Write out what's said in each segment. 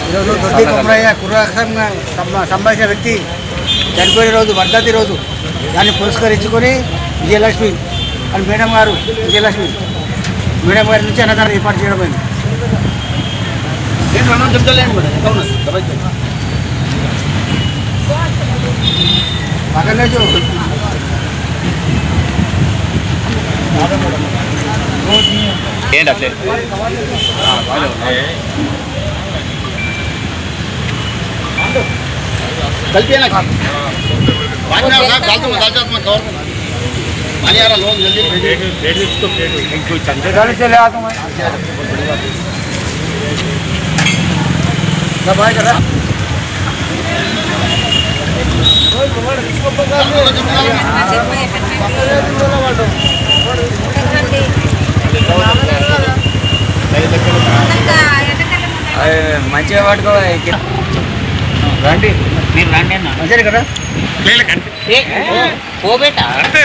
ఈరోజు దొడ్డి కొమరయ్య కుర్రసంగా సంబంధించిన వ్యక్తి చనిపోయిన రోజు వర్ధంతి రోజు దాన్ని పురస్కరించుకొని విజయలక్ష్మి అని మేడం గారు విజయలక్ష్మి మేడం గారి నుంచి అన్నదానం ఏర్పాటు చేయడం అయింది. పక్కనే ఏంటి అట్లే कल्पिया ना मानी आ रहा लोग जल्दी चले आता हूँ మంచిగా పట్టుకో రండి మీరు రండి అన్న మంచిది కదా పోబెట్టా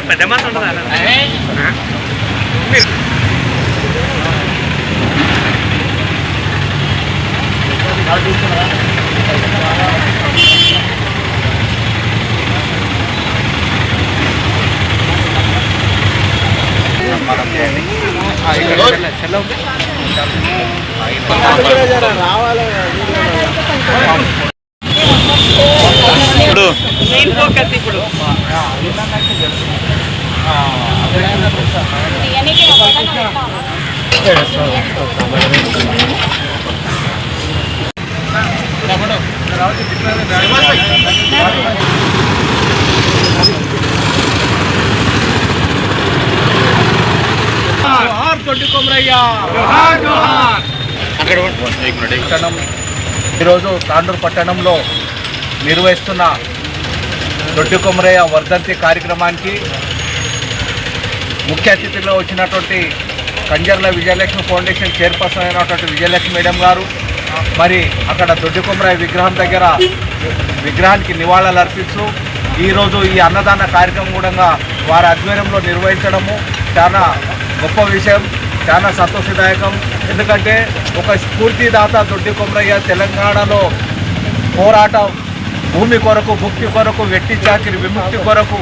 పెద్ద మాట ఉంటుందా ఇప్పుడు మెయిన్ ఫోకస్ ఇప్పుడు ఈరోజు తాండూరు పట్టణంలో నిర్వహిస్తున్న దొడ్డి కొమరయ్య వర్ధంతి కార్యక్రమానికి ముఖ్య అతిథిలో వచ్చినటువంటి కంజర్ల విజయలక్ష్మి ఫౌండేషన్ చైర్పర్సన్ అయినటువంటి విజయలక్ష్మి మేడం గారు మరి అక్కడ దొడ్డి కొమరయ్య విగ్రహం దగ్గర విగ్రహానికి నివాళులు అర్పిస్తూ ఈరోజు ఈ అన్నదాన కార్యక్రమం కూడా వారి ఆధ్వర్యంలో నిర్వహించడము చాలా గొప్ప విషయం, చాలా సంతోషదాయకం. ఎందుకంటే ఒక స్ఫూర్తిదాత దొడ్డి కొమరయ్య తెలంగాణలో పోరాటం భూమి కొరకు, భుక్తి కొరకు, వెట్టి చాకిరి విముక్తి కొరకు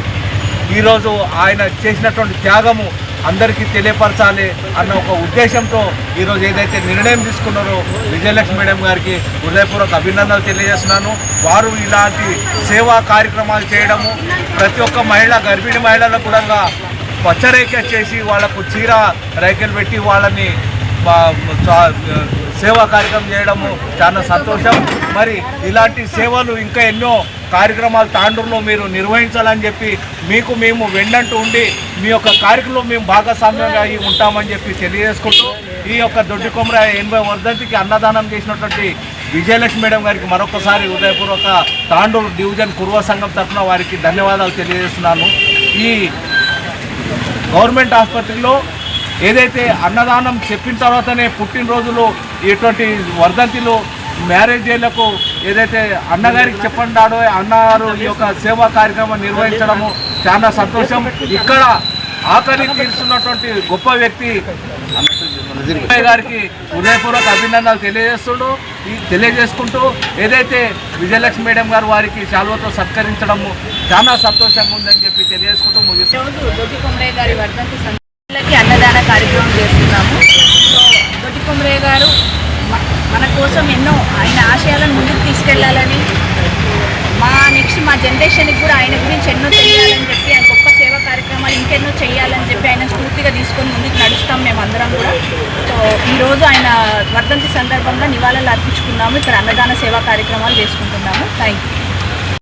ఈరోజు ఆయన చేసినటువంటి త్యాగము అందరికీ తెలియపరచాలి అన్న ఒక ఉద్దేశంతో ఈరోజు ఏదైతే నిర్ణయం తీసుకున్నారో విజయలక్ష్మి మేడం గారికి హృదయపూర్వక అభినందనలు తెలియజేస్తున్నాను. వారు ఇలాంటి సేవా కార్యక్రమాలు చేయడము, ప్రతి ఒక్క మహిళ గర్భిణీ మహిళలకు కూడా పచ్చరేఖ చేసి వాళ్లకు చీర రైకలు పెట్టి వాళ్ళని సేవా కార్యక్రమం చేయడము చాలా సంతోషం. మరి ఇలాంటి సేవలు ఇంకా ఎన్నో కార్యక్రమాలు తాండూరులో మీరు నిర్వహించాలని చెప్పి మీకు మేము వెన్నంటూ ఉండి మీ యొక్క కార్యక్రమంలో మేము భాగస్వామ్యంగా ఉంటామని చెప్పి తెలియజేసుకుంటూ ఈ యొక్క దొడ్డి కొమరయ్య 80వ వర్ధంతికి అన్నదానం చేసినటువంటి విజయలక్ష్మి మేడం గారికి మరొకసారి హృదయపూర్వక తాండూరు డివిజన్ కుర్వ సంఘం తరఫున వారికి ధన్యవాదాలు తెలియజేస్తున్నాను. ఈ గవర్నమెంట్ ఆసుపత్రిలో ఏదైతే అన్నదానం చెప్పిన తర్వాతనే పుట్టినరోజులు ఇటువంటి వర్ధంతిలు మ్యారేజ్ డేలకు ఏదైతే అన్నగారికి చెప్పండాడో అన్నగారు ఈ యొక్క సేవా కార్యక్రమం నిర్వహించడము చాలా సంతోషం. ఇక్కడ ఆకలి తీరుస్తున్నటువంటి గొప్ప వ్యక్తి గారికి హృదయపూర్వక అభినందనలు తెలియజేసుకుంటూ ఏదైతే విజయలక్ష్మి మేడం గారు వారికి శాలువతో సత్కరించడము చాలా సంతోషంగా ఉందని చెప్పి తెలియజేసుకుంటూ ముగిస్తాం. దొడ్డి కొమరయ్య గారి వర్ధంతి సందర్భంగా అన్నదాన కార్యక్రమం చేస్తున్నాము. సో దొడ్డి కొమరయ్య గారు మన కోసం ఎన్నో ఆయన ఆశయాలను ముందుకు తీసుకెళ్లాలని, మా జనరేషన్కి కూడా ఆయన గురించి ఎన్నో తెలియాలని చెప్పి ఆయన గొప్ప సేవా కార్యక్రమాలు ఇంకెన్నో చేయాలని చెప్పి ఆయన స్ఫూర్తిగా తీసుకొని ముందుకు నడుస్తాం మేమందరం కూడా. సో ఈరోజు ఆయన వర్ధంతి సందర్భంగా నివాళులు అర్పించుకున్నాము. ఇక్కడ అన్నదాన సేవా కార్యక్రమాలు చేసుకుంటున్నాము. Thank you.